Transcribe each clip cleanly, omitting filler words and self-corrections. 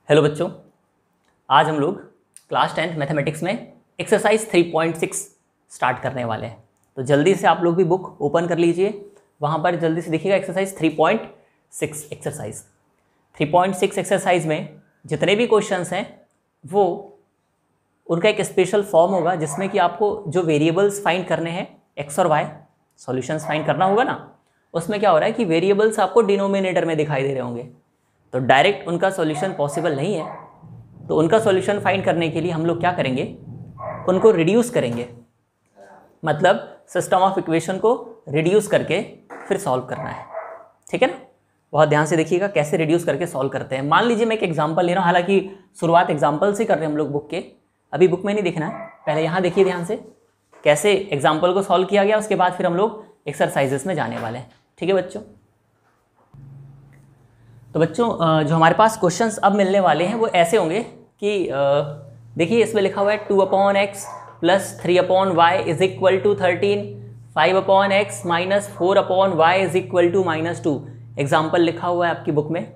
Hello बच्चों, आज हम लोग क्लास 10 मैथमेटिक्स में एक्सरसाइज 3.6 स्टार्ट करने वाले हैं। तो जल्दी से आप लोग भी बुक ओपन कर लीजिए, वहाँ पर जल्दी से देखिएगा एक्सरसाइज 3.6 एक्सरसाइज 3.6 एक्सरसाइज में जितने भी क्वेश्चंस हैं वो उनका एक स्पेशल फॉर्म होगा जिसमें कि आपको जो वेरिएबल्स फाइंड करने हैं एक्स और वाई सॉल्यूशंस फाइंड करना होगा ना। उसमें क्या हो रहा है कि वेरिएबल्स आपको डिनोमिनेटर में दिखाई दे रहे होंगे, तो डायरेक्ट उनका सॉल्यूशन पॉसिबल नहीं है। तो उनका सॉल्यूशन फाइंड करने के लिए हम लोग क्या करेंगे, उनको रिड्यूस करेंगे, मतलब सिस्टम ऑफ इक्वेशन को रिड्यूस करके फिर सॉल्व करना है। ठीक है ना, बहुत ध्यान से देखिएगा कैसे रिड्यूस करके सॉल्व करते हैं। मान लीजिए मैं एक एग्जांपल ले रहा हूँ, हालांकि शुरुआत एग्जांपल से कर रहे हैं हम लोग बुक के, अभी बुक में नहीं देखना है, पहले यहाँ देखिए ध्यान से कैसे एग्जाम्पल को सॉल्व किया गया, उसके बाद फिर हम लोग एक्सरसाइजेस में जाने वाले हैं। ठीक है बच्चों, तो बच्चों जो हमारे पास क्वेश्चंस अब मिलने वाले हैं वो ऐसे होंगे कि देखिए इसमें लिखा हुआ है 2/x + 3/y = 13, 5/x - 4/y = -2 example लिखा हुआ है आपकी बुक में।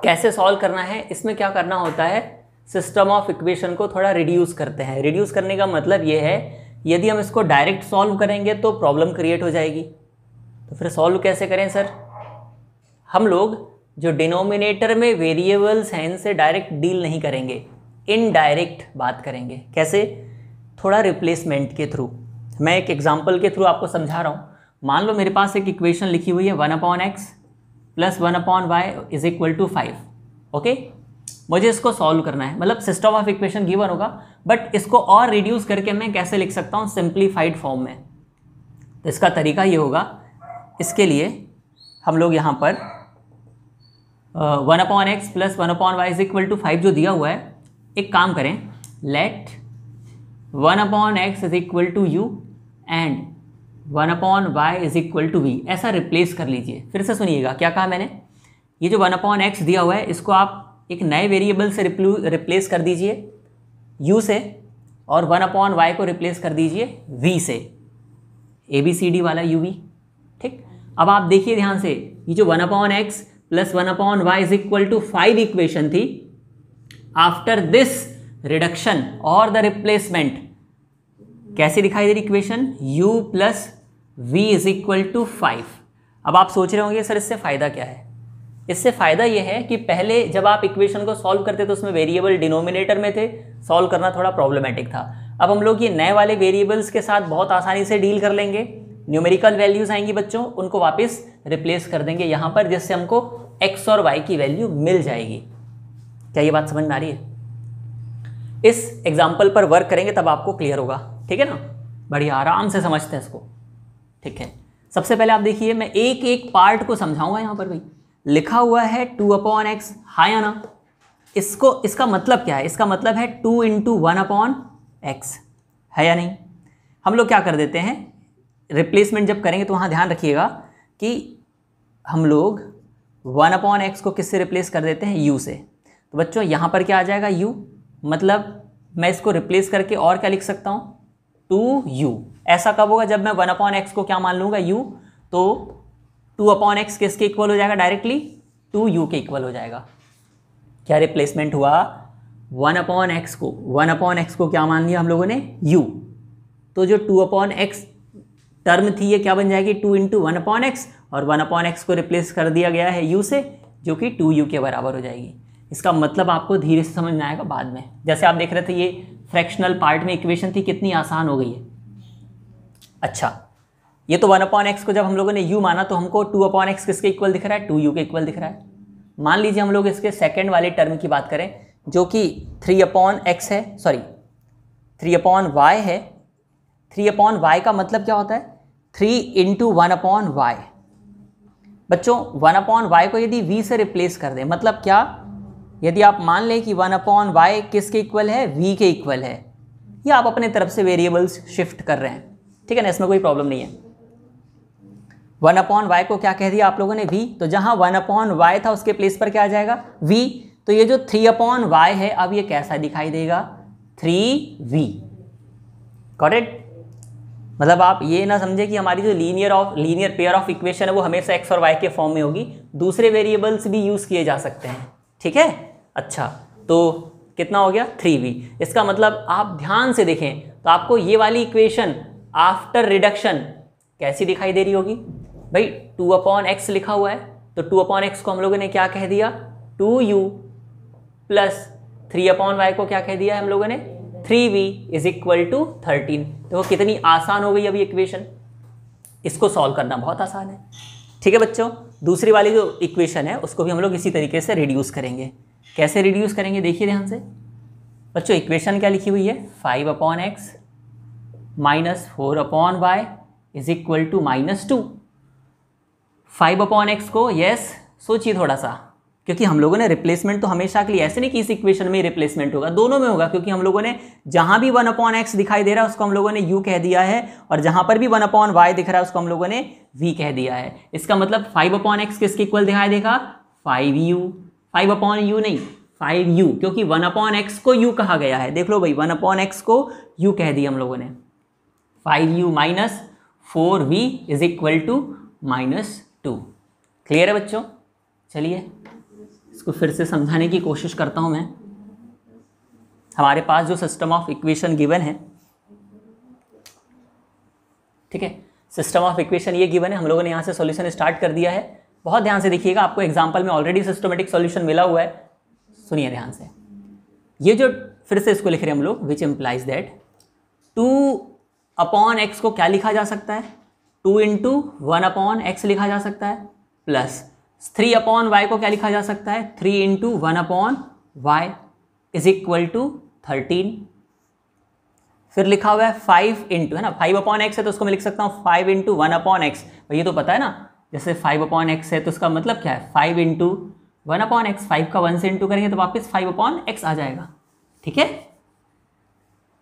कैसे सॉल्व करना है, इसमें क्या करना होता है, सिस्टम ऑफ इक्वेशन को थोड़ा रिड्यूस करते हैं। रिड्यूस करने का मतलब ये है, यदि हम इसको डायरेक्ट सॉल्व करेंगे तो प्रॉब्लम क्रिएट हो जाएगी। तो फिर सॉल्व कैसे करें सर, हम लोग जो डिनोमिनेटर में वेरिएबल्स हैं इनसे डायरेक्ट डील नहीं करेंगे, इनडायरेक्ट बात करेंगे। कैसे, थोड़ा रिप्लेसमेंट के थ्रू। मैं एक एग्जांपल के थ्रू आपको समझा रहा हूँ। मान लो मेरे पास एक इक्वेशन लिखी हुई है 1/x + 1/y = 5। ओके, मुझे इसको सॉल्व करना है, मतलब सिस्टम ऑफ इक्वेशन गिवन होगा, बट इसको और रिड्यूस करके मैं कैसे लिख सकता हूँ, सिंप्लीफाइड फॉर्म में। तो इसका तरीका ये होगा, इसके लिए हम लोग यहाँ पर 1/x + 1/y = 5 जो दिया हुआ है, एक काम करें, let 1/x = u and 1/y = v, ऐसा रिप्लेस कर लीजिए। फिर से सुनिएगा क्या कहा मैंने, ये जो 1/x दिया हुआ है इसको आप एक नए वेरिएबल से रिप्लेस कर दीजिए u से, और 1/y को रिप्लेस कर दीजिए v से, ABCD वाला uv। ठीक, अब आप देखिए ध्यान से, ये जो 1/x + 1/y = 5 इक्वेशन थी, आफ्टर दिस रिडक्शन और द रिप्लेसमेंट कैसे दिखाई दे रही इक्वेशन, u + v = 5। अब आप सोच रहे होंगे सर इससे फ़ायदा क्या है। इससे फ़ायदा ये है कि पहले जब आप इक्वेशन को सॉल्व करते तो उसमें वेरिएबल डिनोमिनेटर में थे, सॉल्व करना थोड़ा प्रॉब्लमेटिक था। अब हम लोग ये नए वाले वेरिएबल्स के साथ बहुत आसानी से डील कर लेंगे। न्यूमेरिकल वैल्यूज़ आएंगी बच्चों, उनको वापस रिप्लेस कर देंगे यहाँ पर, जिससे हमको x और y की वैल्यू मिल जाएगी। क्या ये बात समझ में आ रही है? इस एग्जाम्पल पर वर्क करेंगे तब आपको क्लियर होगा। ठीक है ना, बढ़िया, आराम से समझते हैं इसको। ठीक है, सबसे पहले आप देखिए, मैं एक एक पार्ट को समझाऊंगा। यहाँ पर भाई लिखा हुआ है 2/x, हाँ या ना, इसका मतलब क्या है, इसका मतलब है 2 × 1/x, है या नहीं। हम लोग क्या कर देते हैं, रिप्लेसमेंट जब करेंगे तो वहाँ ध्यान रखिएगा कि हम लोग 1/x को किससे रिप्लेस कर देते हैं, u से। तो बच्चों यहाँ पर क्या आ जाएगा, u, मतलब मैं इसको रिप्लेस करके और क्या लिख सकता हूँ, 2u। ऐसा कब होगा, जब मैं 1/x को क्या मान लूँगा, u, तो 2/x किसके इक्वल हो जाएगा, डायरेक्टली 2u के इक्वल हो जाएगा। क्या रिप्लेसमेंट हुआ, 1/x को क्या मान लिया हम लोगों ने, u, तो जो 2/x टर्म थी ये क्या बन जाएगी, 2 × 1/x, और 1/x को रिप्लेस कर दिया गया है u से, जो कि 2u के बराबर हो जाएगी। इसका मतलब आपको धीरे से समझ में आएगा बाद में। जैसे आप देख रहे थे ये फ्रैक्शनल पार्ट में इक्वेशन थी, कितनी आसान हो गई है। अच्छा, ये तो 1/x को जब हम लोगों ने u माना तो हमको 2/x किसके इक्वल दिख रहा है, 2u के इक्वल दिख रहा है। मान लीजिए हम लोग इसके सेकेंड वाले टर्म की बात करें, जो कि 3/x है, सॉरी 3/y है। 3/y का मतलब क्या होता है, 3 × 1/y। बच्चों 1/y को यदि v से रिप्लेस कर दें, मतलब क्या, यदि आप मान लें कि 1/y किसके इक्वल है, v के इक्वल है, या आप अपने तरफ से वेरिएबल्स शिफ्ट कर रहे हैं, ठीक है ना, इसमें कोई प्रॉब्लम नहीं है। 1/y को क्या कह दिया आप लोगों ने, v, तो जहां 1/y था उसके प्लेस पर क्या आ जाएगा, v। तो ये जो 3/y है, अब ये कैसा दिखाई देगा, 3v। करेक्ट, मतलब आप ये ना समझे कि हमारी जो लीनियर पेयर ऑफ इक्वेशन है वो हमेशा x और y के फॉर्म में होगी, दूसरे वेरिएबल्स भी यूज़ किए जा सकते हैं। ठीक है, अच्छा, तो कितना हो गया 3v। इसका मतलब आप ध्यान से देखें तो आपको ये वाली इक्वेशन आफ्टर रिडक्शन कैसी दिखाई दे रही होगी भाई, 2/x लिखा हुआ है, तो 2/x को हम लोगों ने क्या कह दिया 2u प्लस 3/y को क्या कह दिया हम लोगों ने 3v इज इक्वल टू 13। तो कितनी आसान हो गई अभी इक्वेशन, इसको सॉल्व करना बहुत आसान है। ठीक है बच्चों, दूसरी वाली जो इक्वेशन है उसको भी हम लोग इसी तरीके से रिड्यूस करेंगे। कैसे रिड्यूस करेंगे देखिए ध्यान से बच्चों, इक्वेशन क्या लिखी हुई है 5/x minus 4/y is equal to -2। 5/x को यस सोचिए थोड़ा सा, क्योंकि हम लोगों ने रिप्लेसमेंट तो हमेशा के लिए ऐसे नहीं कि इस इक्वेशन में रिप्लेसमेंट होगा, दोनों में होगा, क्योंकि हम लोगों ने जहां भी 1/x दिखाई दे रहा है उसको हम लोगों ने u कह दिया है, और जहां पर भी 1/y दिख रहा है उसको हम लोगों ने v कह दिया है। इसका मतलब 5/x किसके इक्वल दिखाई देगा 5u, 5/u नहीं 5u, क्योंकि 1/x को u कहा गया है। देख लो भाई 1/x को u कह दिया हम लोगों ने। 5u minus 4v is equal to -2। Clear है बच्चों? चलिए इसको फिर से समझाने की कोशिश करता हूं मैं। हमारे पास जो सिस्टम ऑफ इक्वेशन गिवन है, ठीक है, सिस्टम ऑफ इक्वेशन ये गिवन है, हम लोगों ने यहां से सॉल्यूशन स्टार्ट कर दिया है। बहुत ध्यान से देखिएगा, आपको एग्जांपल में ऑलरेडी सिस्टमेटिक सॉल्यूशन मिला हुआ है, सुनिए ध्यान से। ये जो फिर से इसको लिख रहे हैं हम लोग, विच इम्प्लाइज दैट 2/x को क्या लिखा जा सकता है 2 इंटू 1/x लिखा जा सकता है, प्लस 3/y को क्या लिखा जा सकता है 3 into 1/y is equal to 13। फिर लिखा हुआ है 5 इंटू, है ना 5/x है तो उसको मैं लिख सकता हूँ 5 इंटू 1/x। ये तो पता है ना, जैसे 5/x है तो उसका मतलब क्या है 5 इंटू 1/x, 5 का 1 से इंटू करेंगे तो वापस 5/x आ जाएगा। ठीक है,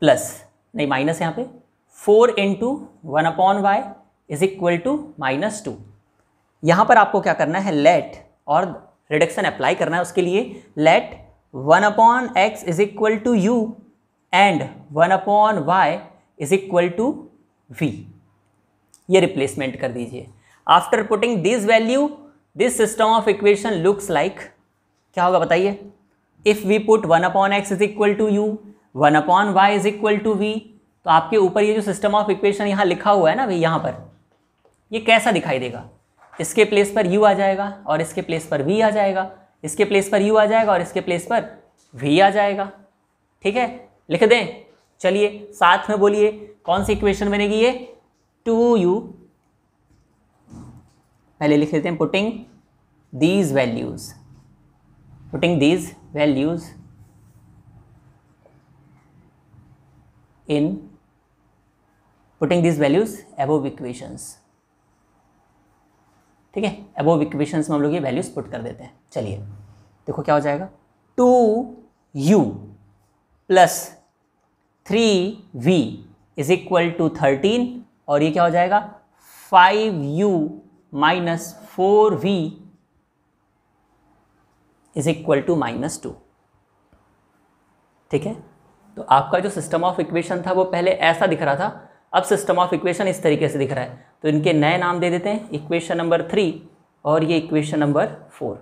प्लस नहीं माइनस यहाँ पे 4 into 1/y is equal to -2। यहाँ पर आपको क्या करना है लेट और रिडक्शन अप्लाई करना है। उसके लिए let 1/x is equal to u and 1/y is equal to v। ये रिप्लेसमेंट कर दीजिए। After putting this value this system of equation looks like, क्या होगा बताइए, if we put 1/x is equal to u 1/y is equal to v, तो आपके ऊपर ये जो सिस्टम ऑफ इक्वेशन यहाँ लिखा हुआ है ना भाई, यहाँ पर ये कैसा दिखाई देगा, इसके प्लेस पर u आ जाएगा और इसके प्लेस पर v आ जाएगा, इसके प्लेस पर u आ जाएगा और इसके प्लेस पर v आ जाएगा। ठीक है, लिख दें, चलिए साथ में बोलिए कौन सी इक्वेशन बनेगी ये 2u, पहले लिख लेते हैं putting these values in putting these values above equations. ठीक है, अबोव इक्वेशंस में हम लोग ये वैल्यूज पुट कर देते हैं। चलिए देखो क्या हो जाएगा 2u plus 3v is equal to 13, और ये क्या हो जाएगा 5u minus 4v is equal to -2। ठीक है, तो आपका जो सिस्टम ऑफ इक्वेशन था वो पहले ऐसा दिख रहा था, अब सिस्टम ऑफ इक्वेशन इस तरीके से दिख रहा है। तो इनके नए नाम दे देते हैं, इक्वेशन नंबर 3 और ये इक्वेशन नंबर 4।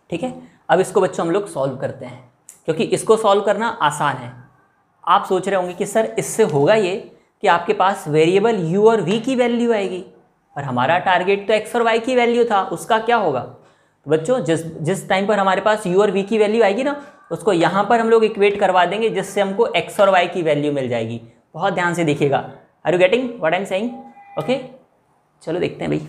ठीक है, अब इसको बच्चों हम लोग सॉल्व करते हैं, क्योंकि इसको सॉल्व करना आसान है। आप सोच रहे होंगे कि सर इससे होगा ये कि आपके पास वेरिएबल u और v की वैल्यू आएगी, और हमारा टारगेट तो x और y की वैल्यू था, उसका क्या होगा। तो बच्चों जिस टाइम पर हमारे पास u और v की वैल्यू आएगी ना, उसको यहाँ पर हम लोग इक्वेट करवा देंगे, जिससे हमको x और y की वैल्यू मिल जाएगी। बहुत ध्यान से देखिएगा, are you getting what I am saying? Okay, चलो देखते हैं भाई।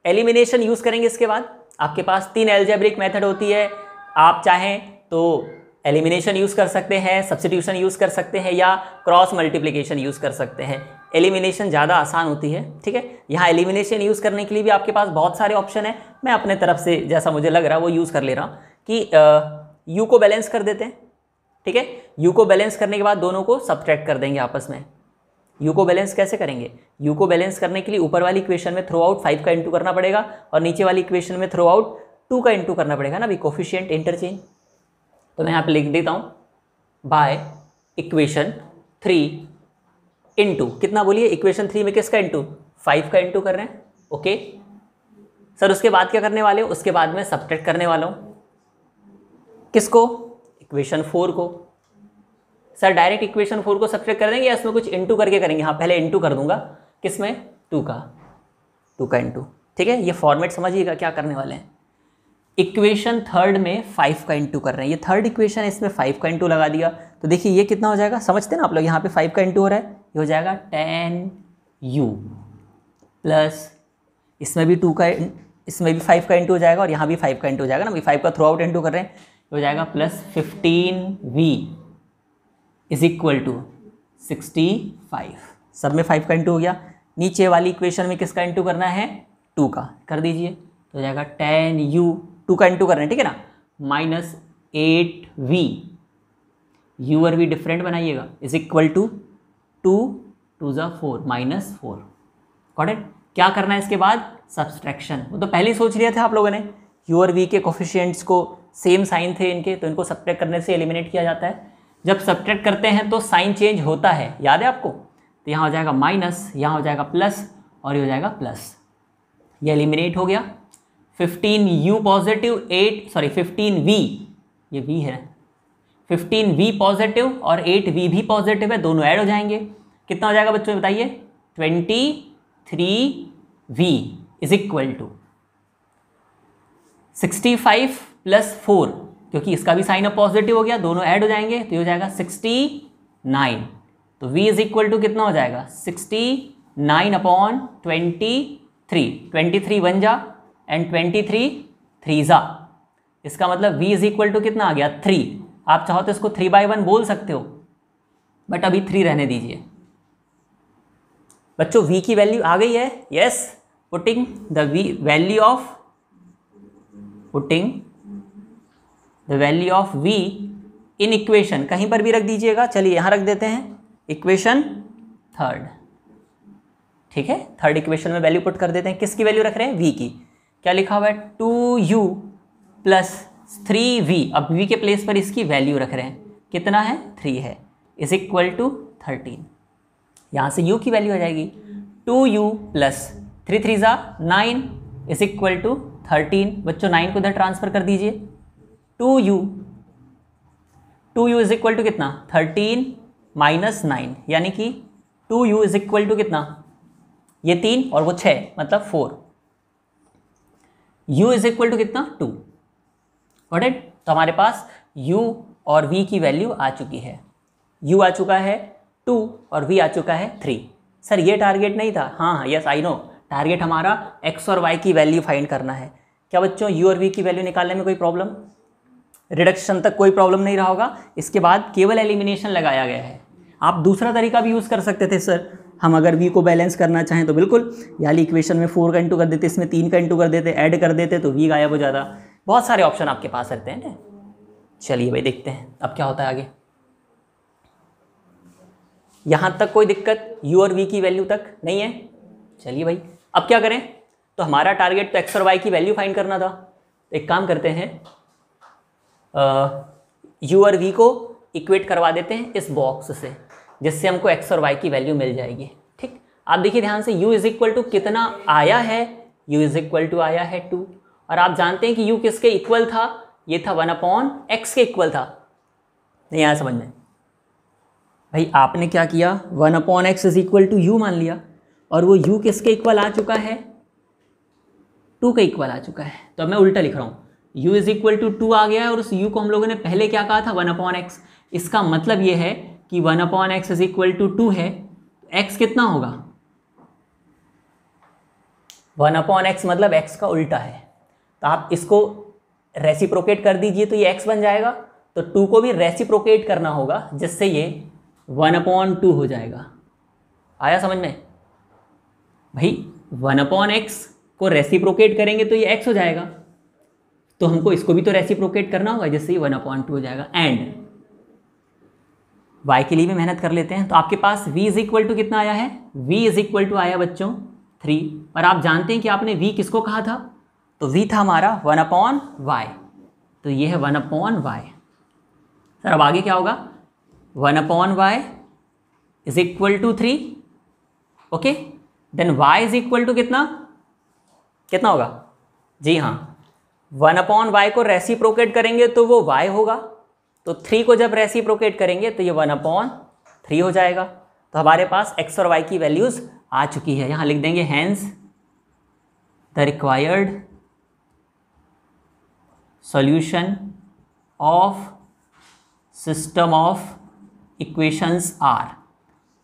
एलिमिनेशन यूज़ करेंगे। इसके बाद आपके पास 3 एल्जेब्रिक मेथड होती है, आप चाहें तो एलिमिनेशन यूज़ कर सकते हैं, सब्स्टिट्यूशन यूज़ कर सकते हैं, या क्रॉस मल्टीप्लिकेशन यूज़ कर सकते हैं। एलिमिनेशन ज़्यादा आसान होती है। ठीक है, यहाँ एलिमिनेशन यूज़ करने के लिए भी आपके पास बहुत सारे ऑप्शन है, मैं अपने तरफ से जैसा मुझे लग रहा है वो यूज़ कर ले रहा हूँ कि यू को बैलेंस कर देते हैं। ठीक है, यू को बैलेंस करने के बाद दोनों को सब्ट्रैक्ट कर देंगे आपस में। यू को बैलेंस कैसे करेंगे, यू को बैलेंस करने के लिए ऊपर वाली इक्वेशन में थ्रू आउट 5 का इंटू करना पड़ेगा, और नीचे वाली इक्वेशन में थ्रू आउट 2 का इंटू करना पड़ेगा ना भी, कोफिशिएंट इंटरचेंज। तो मैं यहाँ पे लिख देता हूँ बाय इक्वेशन 3 इंटू, कितना बोलिए, इक्वेशन 3 में किसका इंटू 5 का इंटू कर रहे हैं। ओके, सर उसके बाद क्या करने वाले हो? उसके बाद में सब्ट्रैक्ट करने वाला हूँ। किसको? इक्वेशन 4 को। सर डायरेक्ट इक्वेशन 4 को सब्ट्रैक्ट कर देंगे या इसमें कुछ इंटू करके करेंगे? हाँ पहले इंटू कर दूंगा, किसमें? 2 का इंटू। ठीक है, ये फॉर्मेट समझिएगा क्या करने वाले हैं। इक्वेशन थर्ड में 5 का इंटू कर रहे हैं, ये थर्ड इक्वेशन है, इसमें 5 का इंटू लगा दिया तो देखिए ये कितना हो जाएगा, समझते हैं ना आप लोग, यहाँ पे 5 का इंटू हो रहा है, ये हो जाएगा 10u प्लस इसमें भी 5 का इंटू हो जाएगा और यहाँ भी 5 का इंटू हो जाएगा ना, अभी 5 का थ्रू आउट इंटू कर रहे हैं, ये हो जाएगा plus 15v is equal to 65। सब में 5 का इंटू हो गया। नीचे वाली इक्वेशन में किसका इंटू करना है? 2 का कर दीजिए, तो हो जाएगा 10u, 2 का इंटू कर रहे हैं, ठीक है ना, माइनस 8v, u और v डिफरेंट बनाइएगा, इज इक्वल टू 2 2 ज़ा 4 माइनस 4। Got it? क्या करना है इसके बाद? सब्सट्रैक्शन। वो तो पहले ही सोच लिया था आप लोगों ने, u और v के कोफिशिएंट्स को सेम साइन थे इनके, तो इनको सब्ट्रैक्ट करने से एलिमिनेट किया जाता है। जब सब्ट्रैक्ट करते हैं तो साइन चेंज होता है, याद है आपको? तो यहाँ हो जाएगा माइनस, यहाँ हो जाएगा प्लस और ये हो जाएगा प्लस, ये एलिमिनेट हो गया। 15u पॉजिटिव 15v, ये v है, 15v पॉजिटिव और 8v भी पॉजिटिव है, दोनों ऐड हो जाएंगे, कितना हो जाएगा बच्चों बताइए? 23v is equal to 65 plus 4, क्योंकि इसका भी साइन अप पॉजिटिव हो गया, दोनों ऐड हो जाएंगे, तो ये हो जाएगा 69। तो v इज इक्वल टू कितना हो जाएगा? 69/23, 23 1 जा एंड 23 3 जा, इसका मतलब v इज इक्वल टू कितना आ गया? 3। आप चाहो तो इसको 3/1 बोल सकते हो, बट अभी 3 रहने दीजिए। बच्चों v की वैल्यू आ गई है, yes, putting the value of v in equation, कहीं पर भी रख दीजिएगा, चलिए यहाँ रख देते हैं, इक्वेशन थर्ड, ठीक है, थर्ड इक्वेशन में वैल्यू पुट कर देते हैं। किसकी वैल्यू रख रहे हैं? v की। क्या लिखा हुआ है? 2u प्लस 3v, अब v के प्लेस पर इसकी वैल्यू रख रहे हैं, कितना है? 3 है, इज इक्वल टू 13। यहाँ से u की वैल्यू आ जाएगी 2u प्लस 3 3 ज़ा 9 इज इक्वल टू 13। बच्चों 9 को इधर ट्रांसफर कर दीजिए, 2u इज इक्वल टू कितना? 13 माइनस 9, यानी कि 2u इज इक्वल टू कितना? ये 3 और वो 6 मतलब 4। u इज इक्वल टू कितना? 2। Got it? तो हमारे पास u और v की वैल्यू आ चुकी है, u आ चुका है 2 और v आ चुका है 3। सर ये टारगेट नहीं था? हाँ यस आई नो, टारगेट हमारा x और y की वैल्यू फाइंड करना है। क्या बच्चों u और v की वैल्यू निकालने में कोई प्रॉब्लम? रिडक्शन तक कोई प्रॉब्लम नहीं रहा होगा, इसके बाद केवल एलिमिनेशन लगाया गया है। आप दूसरा तरीका भी यूज़ कर सकते थे सर, हम अगर v को बैलेंस करना चाहें तो बिल्कुल, यानी इक्वेशन में 4 का इंटू कर देते, इसमें 3 का इंटू कर देते, ऐड कर देते तो v गायब हो जाता। बहुत सारे ऑप्शन आपके पास रहते हैं ना। चलिए भाई देखते हैं अब क्या होता है आगे। यहाँ तक कोई दिक्कत? u और v की वैल्यू तक नहीं है? चलिए भाई अब क्या करें? तो हमारा टारगेट तो x और y की वैल्यू फाइंड करना था। एक काम करते हैं, u और v को इक्वेट करवा देते हैं इस बॉक्स से, जिससे हमको x और y की वैल्यू मिल जाएगी। ठीक, आप देखिए ध्यान से, u इज इक्वल टू कितना आया है? u इज इक्वल टू आया है 2, और आप जानते हैं कि u किसके इक्वल था? ये था 1/x के इक्वल था। नहीं आया समझ में? भाई आपने क्या किया? 1/x is equal to u मान लिया, और वो u किसके इक्वल आ चुका है? 2 के इक्वल आ चुका है। तो अब मैं उल्टा लिख रहा हूँ, u इज इक्वल टू 2 आ गया है, और उस u को हम लोगों ने पहले क्या कहा था? 1/x। इसका मतलब ये है कि 1/x इज इक्वल टू 2 है, x कितना होगा? 1/x मतलब x का उल्टा है, तो आप इसको रेसिप्रोकेट कर दीजिए तो ये x बन जाएगा, तो 2 को भी रेसिप्रोकेट करना होगा, जिससे ये 1/2 हो जाएगा। आया समझ में? भाई 1/x को रेसिप्रोकेट करेंगे तो ये x हो जाएगा, तो हमको इसको भी तो रेसिप्रोकेट करना होगा, जिससे ये 1/2 हो जाएगा। एंड y के लिए भी मेहनत कर लेते हैं। तो आपके पास v इज इक्वल टू कितना आया है? v इज इक्वल टू आया बच्चों 3, और आप जानते हैं कि आपने v किसको कहा था? तो v था हमारा 1/y, तो ये है 1/y। सर अब आगे क्या होगा? 1/y is equal to 3, okay, then y is equal to कितना होगा? जी हाँ, 1/y को रेसिप्रोकेट करेंगे तो वो y होगा, तो 3 को जब रेसिप्रोकेट करेंगे तो ये 1/3 हो जाएगा। तो हमारे पास x और y की वैल्यूज़ आ चुकी है। यहाँ लिख देंगे hence the required solution of system of equations are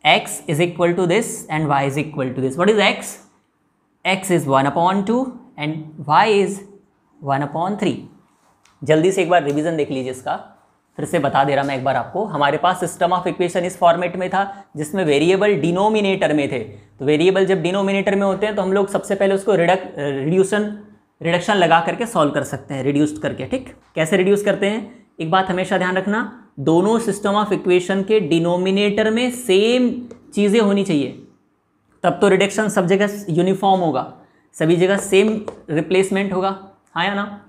x is equal to this and y is equal to this. What is x? x is 1/2 and y is 1/3। जल्दी से एक बार रिवीजन देख लीजिए इसका, फिर से बता दे रहा मैं एक बार आपको। हमारे पास सिस्टम ऑफ इक्वेशन इस फॉर्मेट में था जिसमें वेरिएबल डिनोमिनेटर में थे। तो वेरिएबल जब डिनोमिनेटर में होते हैं तो हम लोग सबसे पहले उसको रिडक्शन लगा करके सॉल्व कर सकते हैं, रिड्यूस्ड करके। ठीक, कैसे रिड्यूस करते हैं, एक बात हमेशा ध्यान रखना, दोनों सिस्टम ऑफ इक्वेशन के डिनोमिनेटर में सेम चीज़ें होनी चाहिए, तब तो रिडक्शन सब जगह यूनिफॉर्म होगा, सभी जगह सेम रिप्लेसमेंट होगा, हाँ या ना।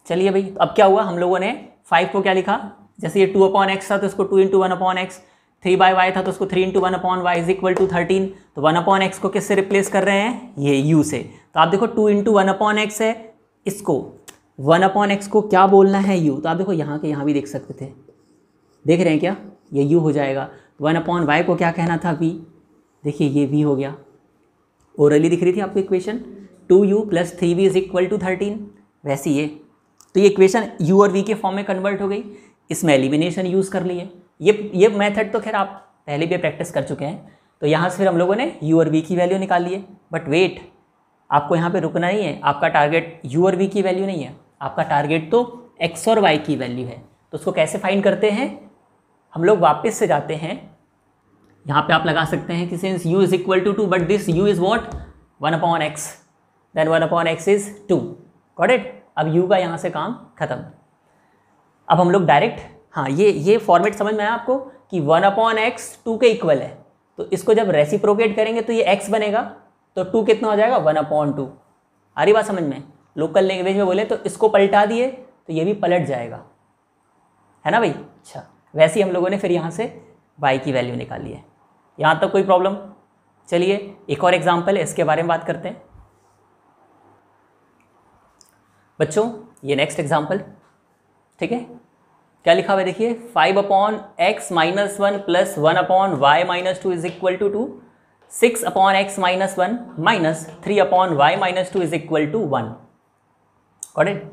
चलिए भाई, अब क्या हुआ, हम लोगों ने 5 को क्या लिखा, जैसे ये 2/x था तो इसको 2 × 1/x, 3/y था तो उसको 3 × 1/y इज इक्वल टू 13। तो 1/x को किससे रिप्लेस कर रहे हैं, ये u से। तो आप देखो 2 × 1/x है, इसको 1/x को क्या बोलना है, u। तो आप देखो यहाँ के यहाँ भी देख सकते थे, देख रहे हैं क्या, ये u हो जाएगा। 1/y को क्या कहना था, v। देखिए ये v हो गया, ओरली दिख रही थी आपको equation, 2u + 3v is equal to 13। वैसे ये तो ये इक्वेशन u और v के फॉर्म में कन्वर्ट हो गई। इसमें एलिमिनेशन यूज़ कर लिए। ये मेथड तो खैर आप पहले भी प्रैक्टिस कर चुके हैं। तो यहाँ से फिर हम लोगों ने u और v की वैल्यू निकाल लिए। बट वेट, आपको यहाँ पे रुकना नहीं है, आपका टारगेट u और v की वैल्यू नहीं है, आपका टारगेट तो x और y की वैल्यू है। तो उसको कैसे फाइंड करते हैं, हम लोग वापस से जाते हैं, यहाँ पे आप लगा सकते हैं कि since u is equal to 2 but this u is what 1/x, then 1/x is 2। Got it. अब u का यहाँ से काम खत्म। अब हम लोग डायरेक्ट, हाँ ये फॉर्मेट समझ में आया आपको कि 1/x 2 के इक्वल है, तो इसको जब रेसिप्रोकेट करेंगे तो ये x बनेगा, तो 2 कितना हो जाएगा 1/2। आ रही बात समझ में, लोकल लैंग्वेज में बोले तो इसको पलटा दिए तो ये भी पलट जाएगा, है ना भाई। अच्छा, वैसे ही हम लोगों ने फिर यहाँ से y की वैल्यू निकाली है। यहाँ तक कोई प्रॉब्लम। चलिए एक और एग्जाम्पल है, इसके बारे में बात करते हैं बच्चों। ये नेक्स्ट एग्जाम्पल, ठीक है, क्या लिखा हुआ है देखिए, 5/x - 1 + 1/y - 2 is equal to 2, 6/x - 1 - 3/y - 2 is equal to 1। Got it.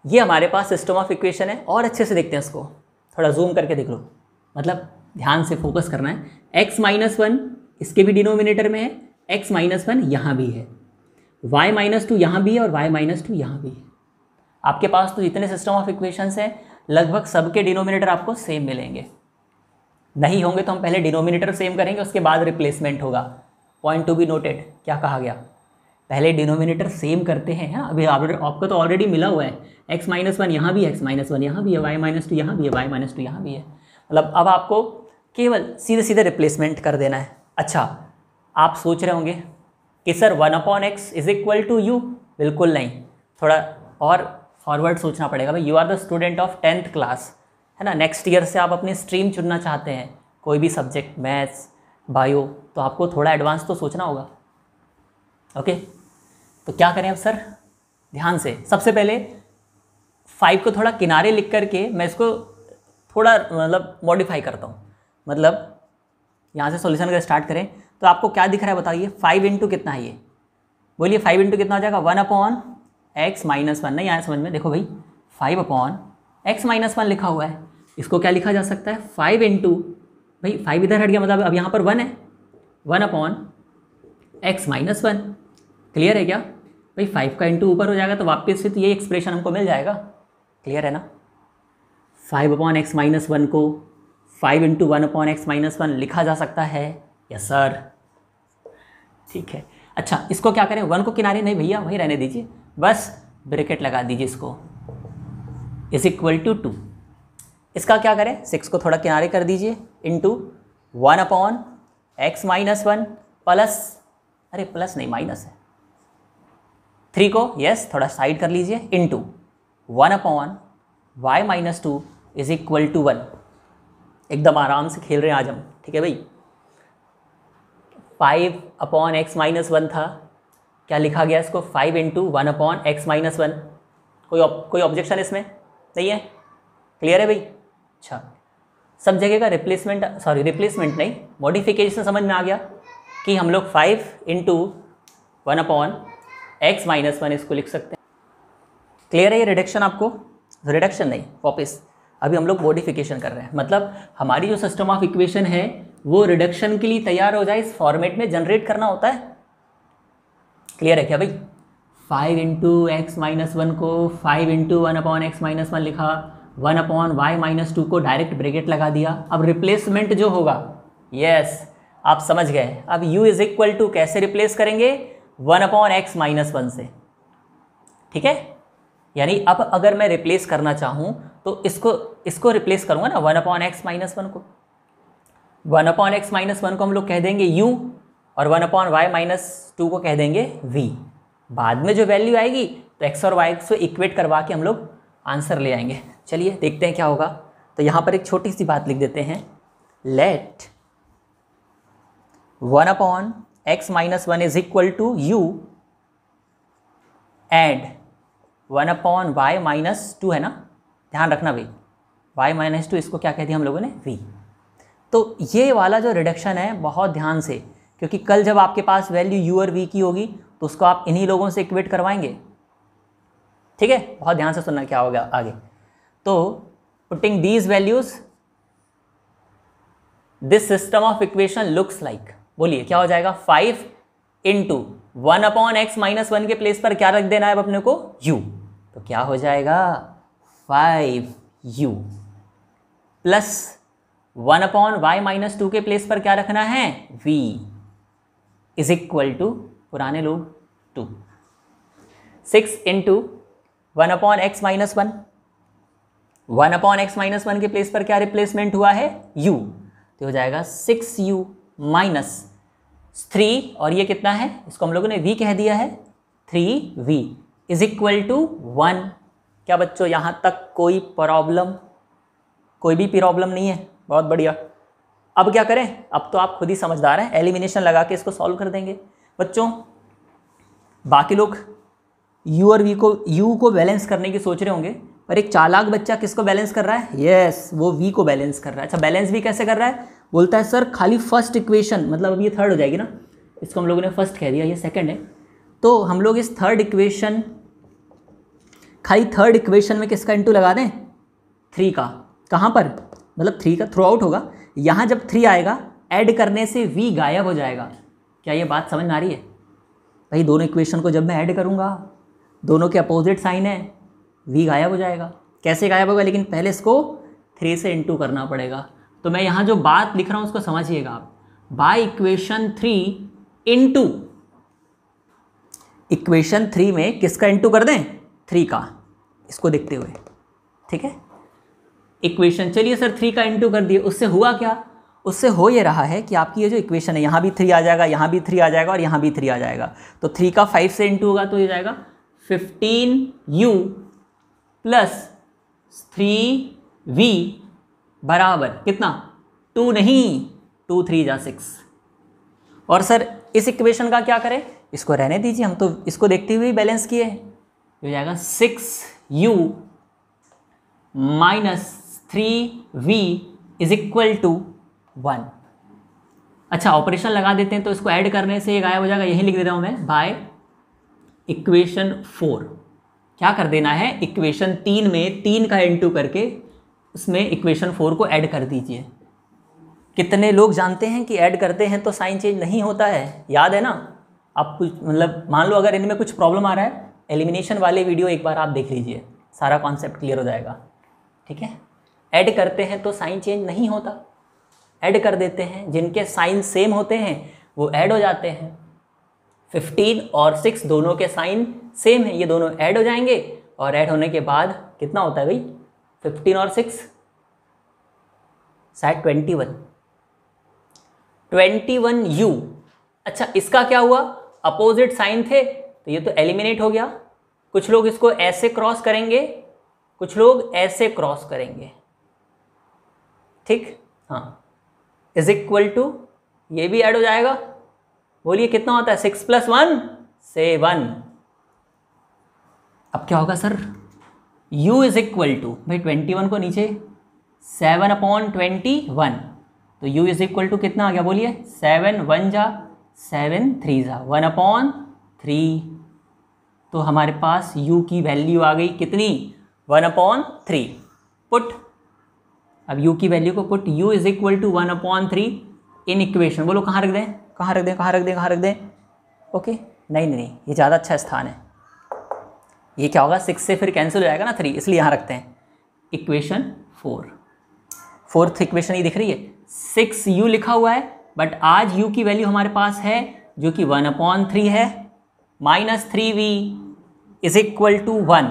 ये हमारे पास सिस्टम ऑफ इक्वेशन है। और अच्छे से देखते हैं इसको, थोड़ा जूम करके देख लो, मतलब ध्यान से फोकस करना है। x - 1 इसके भी डिनोमिनेटर में है, x - 1 यहाँ भी है, y - 2 यहाँ भी है और y - 2 यहाँ भी है। आपके पास तो जितने सिस्टम ऑफ इक्वेशंस हैं लगभग सबके डिनोमिनेटर आपको सेम मिलेंगे। नहीं होंगे तो हम पहले डिनोमिनेटर सेम करेंगे, उसके बाद रिप्लेसमेंट होगा। Point to be noted. क्या कहा गया, पहले डिनोमिनेटर सेम करते हैं। हाँ, अभी आपको तो ऑलरेडी मिला हुआ है, x - 1 यहाँ भी है, x - 1 यहाँ भी है, y - 2 यहाँ भी है, y - 2 यहाँ भी है। मतलब अब आपको केवल सीधे सीधे रिप्लेसमेंट कर देना है। अच्छा, आप सोच रहे होंगे कि sir 1/x is equal to u। बिल्कुल नहीं, थोड़ा और फॉरवर्ड सोचना पड़ेगा भाई। You are the student of 10th class, है ना। नेक्स्ट ईयर से आप अपनी स्ट्रीम चुनना चाहते हैं, कोई भी सब्जेक्ट, मैथ्स, बायो, तो आपको थोड़ा एडवांस तो सोचना होगा। ओके, तो क्या करें अब सर, ध्यान से। सबसे पहले 5 को थोड़ा किनारे लिख करके मैं इसको थोड़ा मतलब मॉडिफाई करता हूँ। मतलब यहाँ से सॉल्यूशन अगर स्टार्ट करें तो आपको क्या दिख रहा है बताइए, 5 × कितना है ये, बोलिए 5 × कितना हो जाएगा, 1/x - 1। नहीं आया समझ में, देखो भाई 5/x - 1 लिखा हुआ है, इसको क्या लिखा जा सकता है, 5 × भाई 5 इधर हट गया, मतलब अब यहाँ पर 1 है, 1/x - 1। क्लियर है क्या भाई, 5 का इंटू ऊपर हो जाएगा तो वापस से तो ये एक्सप्रेशन हमको मिल जाएगा। क्लियर है ना। 5/x - 1 को 5 × 1/x - 1 लिखा जा सकता है। यस सर, ठीक है। अच्छा, इसको क्या करें, 1 को किनारे नहीं भैया वहीं रहने दीजिए, बस ब्रैकेट लगा दीजिए इसको, इज इक्वल टू 2। इसका क्या करें, 6 को थोड़ा किनारे कर दीजिए, इंटू 1/x - 1 प्लस, अरे प्लस नहीं माइनस है, 3 को यस थोड़ा साइड कर लीजिए, into 1/y - 2 is equal to 1। एकदम आराम से खेल रहे हैं आज हम, ठीक है भाई। 5/x - 1 था, क्या लिखा गया इसको, 5 इंटू 1/x-1। कोई ऑब्जेक्शन इसमें नहीं है, क्लियर है भाई। अच्छा, सब जगह का रिप्लेसमेंट नहीं, मॉडिफिकेशन समझ में आ गया कि हम लोग 5 इंटू 1/x-1 इसको लिख सकते हैं। क्लियर है ये रिडक्शन आपको, रिडक्शन नहीं वापस, अभी हम लोग मॉडिफिकेशन कर रहे हैं, मतलब हमारी जो सिस्टम ऑफ इक्वेशन है वो रिडक्शन के लिए तैयार हो जाए, इस फॉर्मेट में जनरेट करना होता है। क्लियर है क्या भाई। 5 इंटू x-1 को 5 इंटू 1/x-1 लिखा, 1/y-2 को डायरेक्ट ब्रैकेट लगा दिया। अब रिप्लेसमेंट जो होगा, यस आप समझ गए, अब u इज इक्वल टू कैसे रिप्लेस करेंगे, 1/x-1 से, ठीक है। यानी अब अगर मैं रिप्लेस करना चाहूँ तो इसको रिप्लेस करूँगा ना, 1/x-1 को, 1/x-1 को हम लोग कह देंगे u और 1/y-2 को कह देंगे v। बाद में जो वैल्यू आएगी तो x और y से इक्वेट करवा के हम लोग आंसर ले आएंगे। चलिए देखते हैं क्या होगा। तो यहाँ पर एक छोटी सी बात लिख देते हैं, let 1/x-1 is equal to u and 1/y-2 है ना, ध्यान रखना भाई, y-2 इसको क्या कह दिया हम लोगों ने, v। तो ये वाला जो रिडक्शन है बहुत ध्यान से, क्योंकि कल जब आपके पास वैल्यू u और v की होगी तो उसको आप इन्हीं लोगों से इक्वेट करवाएंगे, ठीक है। बहुत ध्यान से सुनना क्या होगा आगे। तो putting these values, this system of equation looks like, बोलिए क्या हो जाएगा, 5 इंटू 1/x-1 के प्लेस पर क्या रख देना है अब अपने को, u। तो क्या हो जाएगा 5u प्लस 1/y-2 के प्लेस पर क्या रखना है, v इज इक्वल टू पुराने लोग 2। 6 इंटू 1/x-1, 1/x-1 के प्लेस पर क्या रिप्लेसमेंट हुआ है, u। तो हो जाएगा 6u माइनस 3, और ये कितना है, इसको हम लोगों ने v कह दिया है, 3v इज इक्वल टू 1। क्या बच्चों यहाँ तक कोई प्रॉब्लम, कोई भी प्रॉब्लम नहीं है, बहुत बढ़िया। अब क्या करें, अब तो आप खुद ही समझदार हैं, एलिमिनेशन लगा के इसको सॉल्व कर देंगे। बच्चों बाकी लोग u और v को, u को बैलेंस करने की सोच रहे होंगे, पर एक चालाक बच्चा किसको बैलेंस कर रहा है, यस वो v को बैलेंस कर रहा है। अच्छा बैलेंस भी कैसे कर रहा है, बोलता है सर खाली फर्स्ट इक्वेशन, मतलब अब ये थर्ड हो जाएगी ना, इसको हम लोगों ने फर्स्ट कह दिया, ये सेकंड है, तो हम लोग इस थर्ड इक्वेशन, खाली थर्ड इक्वेशन में किसका इंटू लगा दें, 3 का। कहाँ पर, मतलब 3 का थ्रू आउट होगा, यहाँ जब 3 आएगा ऐड करने से v गायब हो जाएगा। क्या ये बात समझ में आ रही है भाई, दोनों इक्वेशन को जब मैं ऐड करूँगा, दोनों के अपोजिट साइन है, v गायब हो जाएगा। कैसे गायब होगा, लेकिन पहले इसको 3 से इंटू करना पड़ेगा। तो मैं यहाँ जो बात लिख रहा हूँ उसको समझिएगा आप, बाय इक्वेशन 3 इंटू इक्वेशन 3 में किसका इंटू कर दें, 3 का, इसको देखते हुए, ठीक है। इक्वेशन, चलिए सर 3 का इंटू कर दिए, उससे हुआ क्या, उससे हो ये रहा है कि आपकी ये जो इक्वेशन है, यहाँ भी 3 आ जाएगा, यहाँ भी 3 आ जाएगा और यहाँ भी 3 आ जाएगा। तो 3 का 5 से इंटू होगा तो ये जाएगा 15u प्लस 3v बराबर कितना, 2 नहीं, 2 3 जा 6। और सर इस इक्वेशन का क्या करें, इसको रहने दीजिए, हम तो इसको देखते हुए बैलेंस किए हैं। हो जाएगा 6u minus 3v is equal to 1। अच्छा ऑपरेशन लगा देते हैं, तो इसको ऐड करने से ये गायब हो जाएगा, यही लिख दे रहा हूँ मैं, बाय इक्वेशन 4। क्या कर देना है, इक्वेशन 3 में 3 का इंटू करके उसमें इक्वेशन 4 को ऐड कर दीजिए। कितने लोग जानते हैं कि ऐड करते हैं तो साइन चेंज नहीं होता है, याद है ना। आप कुछ मतलब मान लो अगर इनमें कुछ प्रॉब्लम आ रहा है, एलिमिनेशन वाले वीडियो एक बार आप देख लीजिए, सारा कॉन्सेप्ट क्लियर हो जाएगा, ठीक है। ऐड करते हैं तो साइन चेंज नहीं होता, ऐड कर देते हैं, जिनके साइन सेम होते हैं वो ऐड हो जाते हैं। 15 और 6 दोनों के साइन सेम है, ये दोनों ऐड हो जाएंगे, और ऐड होने के बाद कितना होता है भाई, 15 और 6 शायद 21u। अच्छा इसका क्या हुआ, अपोजिट साइन थे तो ये तो एलिमिनेट हो गया। कुछ लोग इसको ऐसे क्रॉस करेंगे, कुछ लोग ऐसे क्रॉस करेंगे, ठीक, हाँ, इज इक्वल टू, ये भी ऐड हो जाएगा। बोलिए कितना होता है, 6 + 1 7। अब क्या होगा sir, u is equal to, भाई 21 को नीचे 7/21, तो u इज इक्वल टू कितना आ गया बोलिए, 7 1 जा 7 3 जा 1/3। तो हमारे पास u की वैल्यू आ गई कितनी, 1/3। पुट, अब u की वैल्यू को put, u is equal to 1/3 in equation, बोलो कहाँ रख दें, कहाँ रख दें, कहाँ रख दें, कहाँ रख दें। ओके नहीं नहीं नहीं, ये ज़्यादा अच्छा स्थान है। ये क्या होगा, 6 से फिर कैंसिल हो जाएगा ना 3, इसलिए यहाँ रखते हैं इक्वेशन 4। फोर्थ इक्वेशन ये दिख रही है, 6u लिखा हुआ है, बट आज u की वैल्यू हमारे पास है जो कि 1/3 है, -3v इज इक्वल टू 1।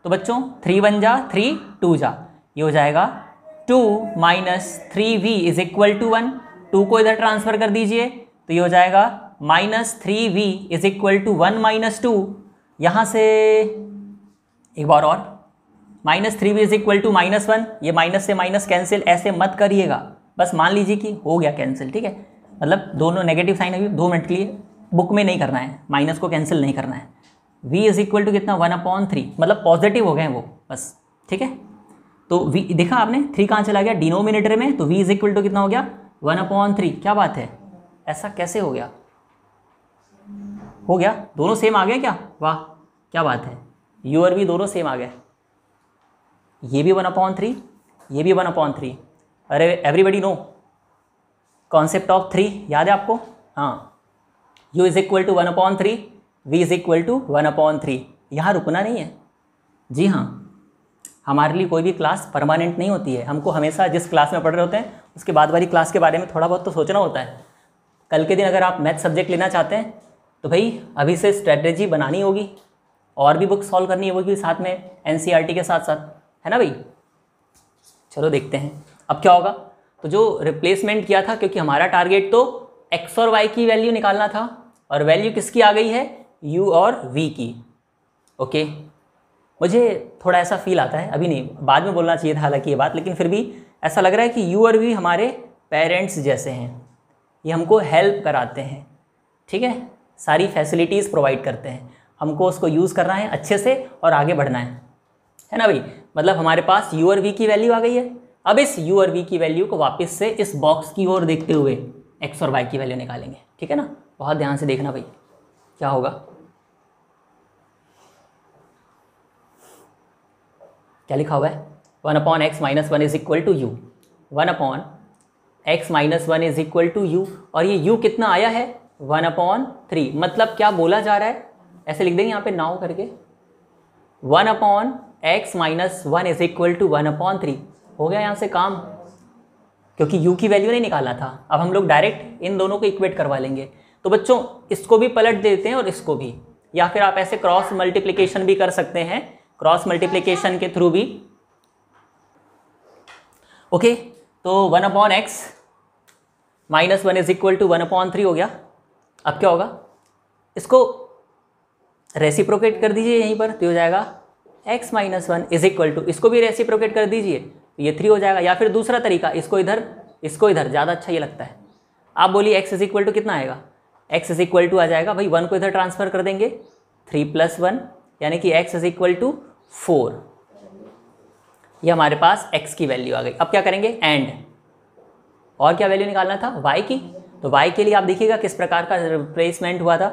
तो बच्चों 3 1 जा 3 2 जा, ये हो जाएगा 2 - 3v इज इक्वल टू 1। 2 को इधर ट्रांसफर कर दीजिए, तो ये हो जाएगा -3v इज इक्वल टू 1 - 2। यहाँ से एक बार और, -3v इज इक्वल टू -1, ये माइनस से माइनस कैंसिल, ऐसे मत करिएगा, बस मान लीजिए कि हो गया कैंसिल, ठीक है। मतलब दोनों नेगेटिव साइन अभी 2 मिनट के लिए बुक में नहीं करना है, माइनस को कैंसिल नहीं करना है। v इज इक्वल टू कितना, 1/3, मतलब पॉजिटिव हो गए वो बस, ठीक है। तो v देखा आपने, 3 कहाँ चला गया डिनोमिनेटर में, तो v इज इक्वल टू कितना हो गया, 1/3। क्या बात है, ऐसा कैसे हो गया, हो गया, दोनों सेम आ गए क्या, वाह क्या बात है, u और v दोनों सेम आ गए। ये भी 1/3, ये भी 1/3। अरे एवरीबडी नो कॉन्सेप्ट ऑफ 3, याद है आपको, हाँ। u is equal to 1/3, v is equal to 1/3। यहाँ रुकना नहीं है, जी हाँ, हमारे लिए कोई भी क्लास परमानेंट नहीं होती है। हमको हमेशा जिस क्लास में पढ़ रहे होते हैं उसके बाद वाली क्लास के बारे में थोड़ा बहुत तो सोचना होता है। कल के दिन अगर आप मैथ सब्जेक्ट लेना चाहते हैं तो भाई अभी से स्ट्रेटजी बनानी होगी, और भी बुक सॉल्व करनी होगी साथ में, एनसीईआरटी के साथ साथ, है ना भाई। चलो देखते हैं अब क्या होगा। तो जो रिप्लेसमेंट किया था, क्योंकि हमारा टारगेट तो एक्स और वाई की वैल्यू निकालना था, और वैल्यू किसकी आ गई है, u और v की। ओके, मुझे थोड़ा ऐसा फील आता है, अभी नहीं बाद में बोलना चाहिए था हालांकि ये बात, लेकिन फिर भी ऐसा लग रहा है कि u और v हमारे पेरेंट्स जैसे हैं, ये हमको हेल्प कराते हैं, ठीक है, सारी फैसिलिटीज़ प्रोवाइड करते हैं, हमको उसको यूज़ करना है अच्छे से और आगे बढ़ना है ना भाई। मतलब हमारे पास u और v की वैल्यू आ गई है। अब इस u और v की वैल्यू को वापस से इस बॉक्स की ओर देखते हुए x और y की वैल्यू निकालेंगे, ठीक है ना। बहुत ध्यान से देखना भाई, क्या होगा, क्या लिखा हुआ है, 1/x - 1 is equal to u, 1/x - 1 is equal to u, और ये u कितना आया है, 1/3। मतलब क्या बोला जा रहा है, ऐसे लिख देंगे यहाँ पे नाउ करके, 1/x - 1 इज इक्वल टू 1/3। हो गया यहाँ से काम, क्योंकि u की वैल्यू नहीं निकालना था। अब हम लोग डायरेक्ट इन दोनों को इक्वेट करवा लेंगे। तो बच्चों इसको भी पलट देते हैं और इसको भी, या फिर आप ऐसे क्रॉस मल्टीप्लिकेशन भी कर सकते हैं, क्रॉस मल्टीप्लिकेशन के थ्रू भी। ओके, तो 1/x - 1 इज इक्वल टू 1/3 हो गया। अब क्या होगा, इसको रेसिप्रोकेट कर दीजिए यहीं पर, तो हो जाएगा x - 1 इज इक्वल टू, इसको भी रेसिप्रोकेट कर दीजिए, तो ये 3 हो जाएगा। या फिर दूसरा तरीका, इसको इधर इसको इधर, ज़्यादा अच्छा ये लगता है। आप बोलिए x इज इक्वल टू कितना आएगा, x इज इक्वल टू आ जाएगा भाई 1 को इधर ट्रांसफर कर देंगे, 3 + 1 यानी कि x इज इक्वल टू 4। ये हमारे पास x की वैल्यू आ गई। अब क्या करेंगे, एंड, और क्या वैल्यू निकालना था, y की। तो y के लिए आप देखिएगा किस प्रकार का रिप्लेसमेंट हुआ था,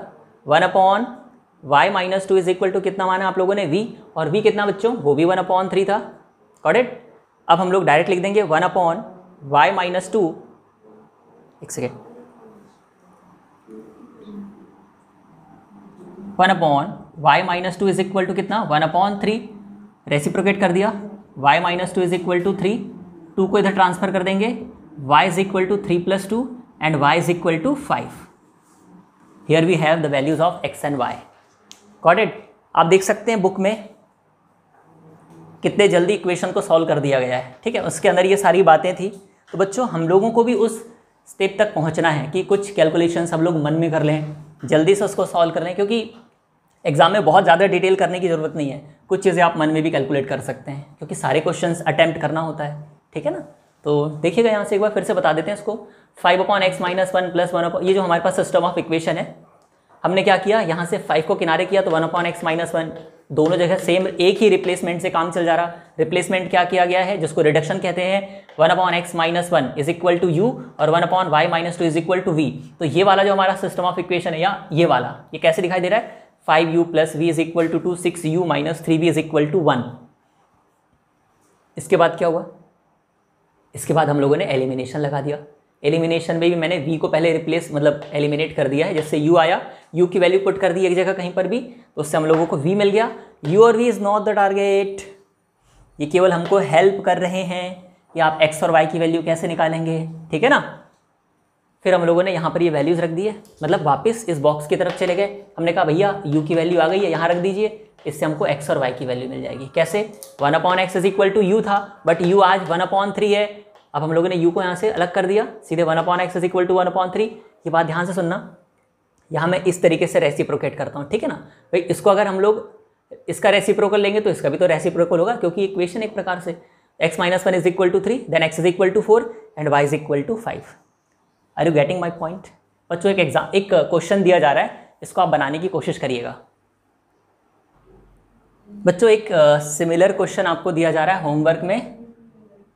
1/y - 2 इज इक्वल टू कितना माना आप लोगों ने, v, और v कितना बच्चों, वो भी 1/3 था, गॉट इट। अब हम लोग डायरेक्ट लिख देंगे 1/y - 2, एक second, 1/y - 2 is equal to कितना, 1/3, रेसिप्रोकेट कर दिया, y - 2 इज इक्वल टू 3, 2 को इधर ट्रांसफर कर देंगे, y is equal to 3 + 2 and y is equal to 5। Here we have the values of x and y, got it. आप देख सकते हैं बुक में कितने जल्दी इक्वेशन को सॉल्व कर दिया गया है, ठीक है, उसके अंदर ये सारी बातें थी। तो बच्चों हम लोगों को भी उस स्टेप तक पहुंचना है कि कुछ कैलकुलेशंस हम लोग मन में कर लें, जल्दी से उसको सॉल्व कर लें, क्योंकि एग्जाम में बहुत ज़्यादा डिटेल करने की ज़रूरत नहीं है, कुछ चीज़ें आप मन में भी कैलकुलेट कर सकते हैं, क्योंकि सारे क्वेश्चंस अटैम्प्ट करना होता है, ठीक है ना। तो देखिएगा यहाँ से एक बार फिर से बता देते हैं इसको, 5/x - 1 + 1, ये जो हमारे पास सिस्टम ऑफ इक्वेशन है, हमने क्या किया, यहाँ से 5 को किनारे किया तो 1/x-1, दोनों जगह सेम एक ही रिप्लेसमेंट से काम चल जा रहा। रिप्लेसमेंट क्या किया गया है, जिसको रिडक्शन कहते हैं, 1/x-1 is equal to u और 1/y-2 is equal to v। तो ये वाला जो हमारा सिस्टम ऑफ इक्वेशन है, या ये वाला, ये कैसे दिखाई दे रहा है, 5u + v is equal to 2, 6u - 3v is equal to 1। इसके बाद क्या हुआ, इसके बाद हम लोगों ने एलिमिनेशन लगा दिया। एलिमिनेशन में भी मैंने v को पहले रिप्लेस मतलब एलिमिनेट कर दिया है, जैसे u आया, u की वैल्यू पुट कर दी एक जगह कहीं पर भी, तो उससे हम लोगों को v मिल गया। u और v is not the target, ये केवल हमको हेल्प कर रहे हैं कि आप x और y की वैल्यू कैसे निकालेंगे, ठीक है ना। फिर हम लोगों ने यहाँ पर ये वैल्यूज़ रख दी है, मतलब वापस इस बॉक्स की तरफ चले गए। हमने कहा भैया u की वैल्यू आ गई है, यहाँ रख दीजिए, इससे हमको x और y की वैल्यू मिल जाएगी। कैसे, 1/x is equal to u था, बट u आज 1/3 है। अब हम लोगों ने u को यहाँ से अलग कर दिया, सीधे 1/x इज इक्वल टू 1/3। ये बात ध्यान से सुनना, यहाँ मैं इस तरीके से रेसिप्रोकेट करता हूँ, ठीक है ना भाई। इसको अगर हम लोग इसका रेसिप्रोकल लेंगे तो इसका भी तो रेसिप्रोकल होगा, क्योंकि इक्वेशन एक प्रकार से x-1 is equal to 3, then x is equal to 4 and y is equal to 5। Are you getting my point बच्चों। एक क्वेश्चन दिया जा रहा है, इसको आप बनाने की कोशिश करिएगा बच्चों। एक सिमिलर क्वेश्चन आपको दिया जा रहा है होमवर्क में,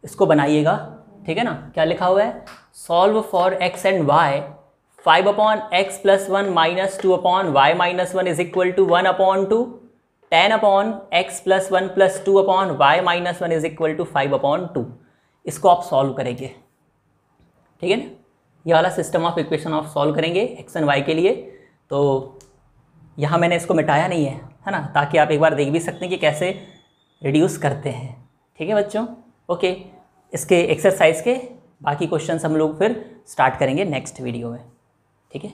इसको बनाइएगा, ठीक है ना। क्या लिखा हुआ है, solve for x and y 5/x + 1 - 2/y-1 is equal to 1/2, 10/x + 1 + 2/y-1 is equal to 5/2। इसको आप सॉल्व करेंगे, ठीक है ना। ये वाला सिस्टम ऑफ इक्वेशन आप सॉल्व करेंगे x एंड y के लिए। तो यहाँ मैंने इसको मिटाया नहीं है ना, ताकि आप एक बार देख भी सकते हैं कि कैसे रिड्यूस करते हैं, ठीक है बच्चों। ओके, इसके एक्सरसाइज के बाकी क्वेश्चंस हम लोग फिर स्टार्ट करेंगे नेक्स्ट वीडियो में, ठीक है।